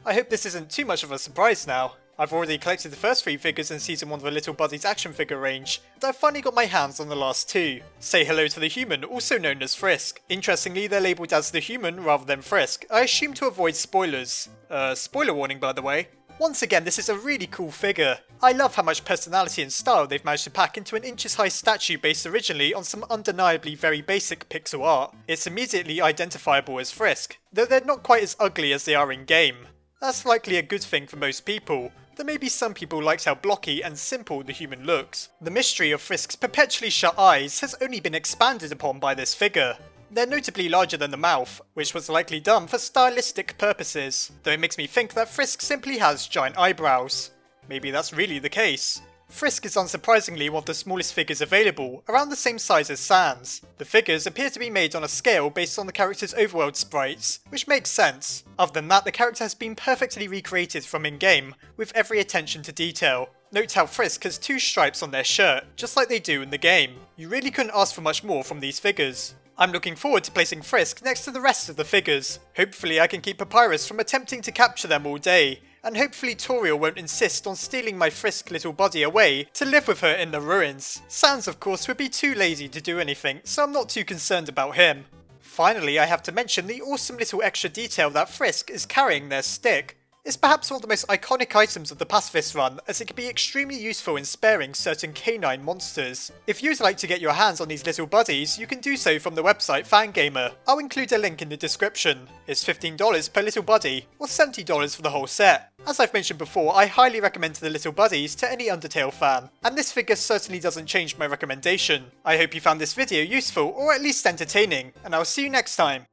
I hope this isn't too much of a surprise now. I've already collected the first 3 figures in Season 1 of the Little Buddies action figure range, and I've finally got my hands on the last 2. Say hello to the human, also known as Frisk. Interestingly, they're labelled as the human rather than Frisk, I assume to avoid spoilers. Spoiler warning by the way. Once again, this is a really cool figure. I love how much personality and style they've managed to pack into an inches high statue based originally on some undeniably very basic pixel art. It's immediately identifiable as Frisk, though they're not quite as ugly as they are in game. That's likely a good thing for most people, though maybe some people liked how blocky and simple the human looks. The mystery of Frisk's perpetually shut eyes has only been expanded upon by this figure. They're notably larger than the mouth, which was likely done for stylistic purposes, though it makes me think that Frisk simply has giant eyebrows. Maybe that's really the case. Frisk is unsurprisingly one of the smallest figures available, around the same size as Sans. The figures appear to be made on a scale based on the character's overworld sprites, which makes sense. Other than that, the character has been perfectly recreated from in-game, with every attention to detail. Note how Frisk has 2 stripes on their shirt, just like they do in the game. You really couldn't ask for much more from these figures. I'm looking forward to placing Frisk next to the rest of the figures. Hopefully I can keep Papyrus from attempting to capture them all day, and hopefully Toriel won't insist on stealing my Frisk little body away to live with her in the ruins. Sans of course would be too lazy to do anything, so I'm not too concerned about him. Finally, I have to mention the awesome little extra detail that Frisk is carrying their stick. It's perhaps one of the most iconic items of the pacifist run, as it can be extremely useful in sparing certain canine monsters. If you'd like to get your hands on these little buddies, you can do so from the website Fangamer. I'll include a link in the description. It's $15 per little buddy, or $70 for the whole set. As I've mentioned before, I highly recommend the little buddies to any Undertale fan, and this figure certainly doesn't change my recommendation. I hope you found this video useful, or at least entertaining, and I'll see you next time.